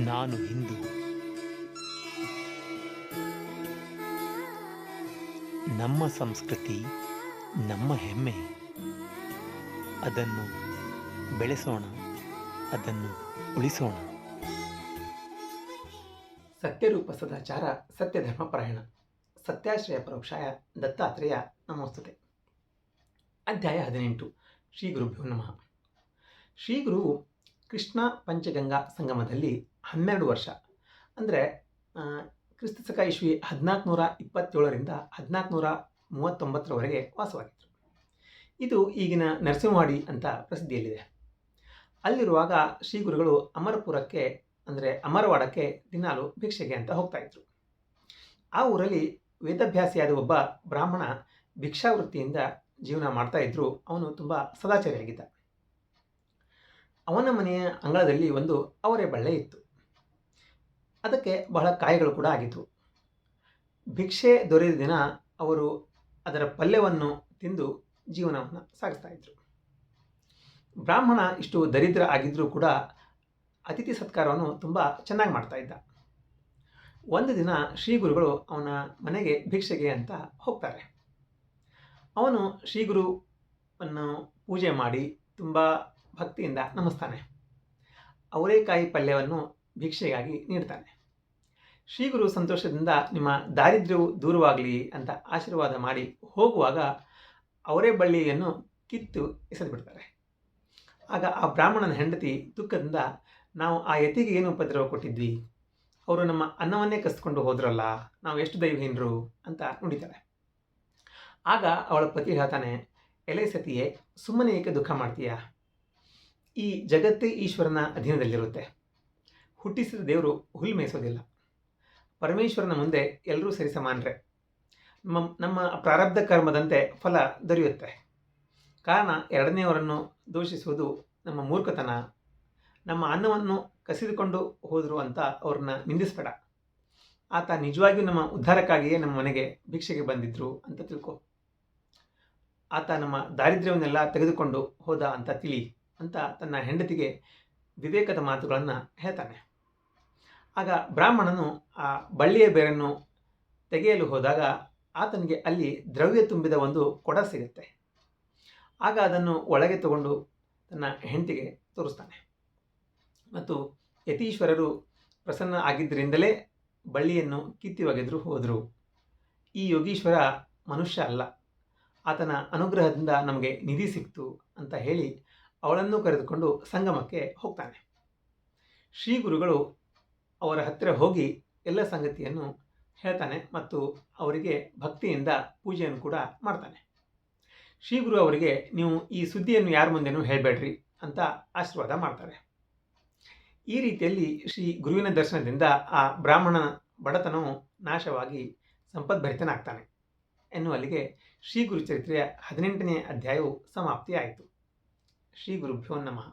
ನಾನು ಹಿಂದೂ. ನಮ್ಮ ಸಂಸ್ಕೃತಿ ನಮ್ಮ ಹೆಮ್ಮೆ. ಅದನ್ನು ಬೆಳೆಸೋಣ, ಅದನ್ನು ಉಳಿಸೋಣ. ಸತ್ಯರೂಪ ಸದಾಚಾರ ಸತ್ಯಧರ್ಮಪರಾಯಣ ಸತ್ಯಾಶ್ರಯ ಪರೋಕ್ಷಾಯ ದತ್ತಾತ್ರೇಯ ನಮೋಸ್ತುತೆ. ಅಧ್ಯಾಯ 18. ಶ್ರೀ ಗುರುಭ್ಯೋ ನಮಃ. ಶ್ರೀ ಗುರು ಕೃಷ್ಣ ಪಂಚಗಂಗಾ ಸಂಗಮದಲ್ಲಿ 12 ವರ್ಷ ಅಂದರೆ ಕ್ರಿಸ್ತಶಕ ಇಸ್ವಿ 1427ರಿಂದ 1439ರವರೆಗೆ ವಾಸವಾಗಿದ್ದರು. ಇದು ಈಗಿನ ನರಸಿಂಹವಾಡಿ ಅಂತ ಪ್ರಸಿದ್ಧಿಯಲ್ಲಿದೆ. ಅಲ್ಲಿರುವಾಗ ಶ್ರೀ ಗುರುಗಳು ಅಮರಪುರಕ್ಕೆ ಅಂದರೆ ಅಮರವಾಡಕ್ಕೆ ದಿನಾಲು ಭಿಕ್ಷೆಗೆ ಅಂತ ಹೋಗ್ತಾ ಇದ್ರು. ಆ ಊರಲ್ಲಿ ವೇದಾಭ್ಯಾಸಿಯಾದ ಒಬ್ಬ ಬ್ರಾಹ್ಮಣ ಭಿಕ್ಷಾವೃತ್ತಿಯಿಂದ ಜೀವನ ಮಾಡ್ತಾ ಇದ್ರು. ಅವನು ತುಂಬ ಸದಾಚಾರಿಯಾಗಿದ್ದ. ಅವನ ಮನೆಯ ಅಂಗಳದಲ್ಲಿ ಒಂದು ಅವರೆ ಬಳ್ಳಿ ಇತ್ತು. ಅದಕ್ಕೆ ಬಹಳ ಕಾಯಿಗಳು ಕೂಡ ಆಗಿದ್ವು. ಭಿಕ್ಷೆ ದೊರೆದ ದಿನ ಅವರು ಅದರ ಪಲ್ಯವನ್ನು ತಿಂದು ಜೀವನವನ್ನು ಸಾಗಿಸ್ತಾ ಇದ್ರು. ಬ್ರಾಹ್ಮಣ ಇಷ್ಟು ದರಿದ್ರ ಆಗಿದ್ರೂ ಕೂಡ ಅತಿಥಿ ಸತ್ಕಾರವನ್ನು ತುಂಬ ಚೆನ್ನಾಗಿ ಮಾಡ್ತಾ ಇದ್ದ. ಒಂದು ದಿನ ಶ್ರೀ ಗುರುಗಳು ಅವನ ಮನೆಗೆ ಭಿಕ್ಷೆಗೆ ಅಂತ ಹೋಗ್ತಾರೆ. ಅವನು ಶ್ರೀ ಗುರುವನ್ನು ಪೂಜೆ ಮಾಡಿ ತುಂಬ ಭಕ್ತಿಯಿಂದ ನಮಿಸ್ತಾನೆ. ಅವರೇಕಾಯಿ ಪಲ್ಯವನ್ನು ಭಿಕ್ಷೆಗಾಗಿ ನೀಡ್ತಾನೆ. ಶ್ರೀ ಗುರು ಸಂತೋಷದಿಂದ ನಿಮ್ಮ ದಾರಿದ್ರ್ಯವು ದೂರವಾಗಲಿ ಅಂತ ಆಶೀರ್ವಾದ ಮಾಡಿ ಹೋಗುವಾಗ ಅವರೇ ಬಳ್ಳಿಯನ್ನು ಕಿತ್ತು ಎಸೆದು ಬಿಡ್ತಾರೆ. ಆಗ ಆ ಬ್ರಾಹ್ಮಣನ ಹೆಂಡತಿ ದುಃಖದಿಂದ, ನಾವು ಆ ಯತಿಗೆ ಏನು ಉಪದ್ರವ ಕೊಟ್ಟಿದ್ವಿ, ಅವರು ನಮ್ಮ ಅನ್ನವನ್ನೇ ಕಸ್ಕೊಂಡು ಹೋದ್ರಲ್ಲ, ನಾವು ಎಷ್ಟು ದೈವಹೀನರು ಅಂತ ನುಡಿತಾರೆ. ಆಗ ಅವಳ ಪತಿ ಹೇಳ್ತಾನೆ, ಎಲೆ ಸತಿಯೇ, ಸುಮ್ಮನೆ ಏಕೆ ದುಃಖ ಮಾಡ್ತೀಯಾ? ಈ ಜಗತ್ತೇ ಈಶ್ವರನ ಅಧೀನದಲ್ಲಿರುತ್ತೆ. ಹುಟ್ಟಿಸಿದ ದೇವರು ಹುಲ್ಲು ಮೇಯಿಸೋದಿಲ್ಲ. ಪರಮೇಶ್ವರನ ಮುಂದೆ ಎಲ್ಲರೂ ಸರಿಸಮಾನರೇ. ನಮ್ಮ ಪ್ರಾರಬ್ಧ ಕರ್ಮದಂತೆ ಫಲ ದೊರೆಯುತ್ತೆ. ಕಾರಣ ಎರಡನೆಯವರನ್ನು ದೂಷಿಸುವುದು ನಮ್ಮ ಮೂರ್ಖತನ. ನಮ್ಮ ಅನ್ನವನ್ನು ಕಸಿದುಕೊಂಡು ಹೋದರು ಅಂತ ಅವ್ರನ್ನ ನಿಂದಿಸಬೇಡ. ಆತ ನಿಜವಾಗಿಯೂ ನಮ್ಮ ಉದ್ಧಾರಕ್ಕಾಗಿಯೇ ನಮ್ಮ ಮನೆಗೆ ಭಿಕ್ಷೆಗೆ ಬಂದಿದ್ರು ಅಂತ ತಿಳ್ಕೊ. ಆತ ನಮ್ಮ ದಾರಿದ್ರ್ಯವನ್ನೆಲ್ಲ ತೆಗೆದುಕೊಂಡು ಹೋದ ಅಂತ ತಿಳಿ ಅಂತ ತನ್ನ ಹೆಂಡತಿಗೆ ವಿವೇಕದ ಮಾತುಗಳನ್ನು ಹೇಳ್ತಾನೆ. ಆಗ ಬ್ರಾಹ್ಮಣನು ಆ ಬಳ್ಳಿಯ ಬೇರನ್ನು ತೆಗೆಯಲು ಹೋದಾಗ ಆತನಿಗೆ ಅಲ್ಲಿ ದ್ರವ್ಯ ತುಂಬಿದ ಒಂದು ಕೊಡ ಸಿಗುತ್ತೆ. ಆಗ ಅದನ್ನು ಒಳಗೆ ತಗೊಂಡು ತನ್ನ ಹೆಂಡತಿಗೆ ತೋರಿಸ್ತಾನೆ. ಮತ್ತು ಯತೀಶ್ವರರು ಪ್ರಸನ್ನ ಆಗಿದ್ದರಿಂದಲೇ ಬಳ್ಳಿಯನ್ನು ಕಿತ್ತಿ ಒಗೆದ್ರು ಹೋದರು. ಈ ಯೋಗೀಶ್ವರ ಮನುಷ್ಯ ಅಲ್ಲ, ಆತನ ಅನುಗ್ರಹದಿಂದ ನಮಗೆ ನಿಧಿ ಸಿಕ್ತು ಅಂತ ಹೇಳಿ ಅವಳನ್ನು ಕರೆದುಕೊಂಡು ಸಂಗಮಕ್ಕೆ ಹೋಗ್ತಾನೆ. ಶ್ರೀ ಗುರುಗಳು ಅವರ ಹತ್ತಿರ ಹೋಗಿ ಎಲ್ಲ ಸಂಗತಿಯನ್ನು ಹೇಳ್ತಾನೆ ಮತ್ತು ಅವರಿಗೆ ಭಕ್ತಿಯಿಂದ ಪೂಜೆಯನ್ನು ಕೂಡ ಮಾಡ್ತಾನೆ. ಶ್ರೀ ಗುರು ಅವರಿಗೆ, ನೀವು ಈ ಸುದ್ದಿಯನ್ನು ಯಾರ ಮುಂದೆನೂ ಹೇಳಬೇಡ್ರಿ ಅಂತ ಆಶೀರ್ವಾದ ಮಾಡ್ತಾರೆ. ಈ ರೀತಿಯಲ್ಲಿ ಶ್ರೀ ಗುರುವಿನ ದರ್ಶನದಿಂದ ಆ ಬ್ರಾಹ್ಮಣನ ಬಡತನವು ನಾಶವಾಗಿ ಸಂಪದ್ಭರಿತನಾಗ್ತಾನೆ ಎನ್ನುವಲ್ಲಿಗೆ ಶ್ರೀ ಗುರುಚರಿತ್ರೆಯ 18ನೇ ಅಧ್ಯಾಯವು ಸಮಾಪ್ತಿಯಾಯಿತು. ಶ್ರೀ ಗುರುಭ್ಯೋ ನಮಃ.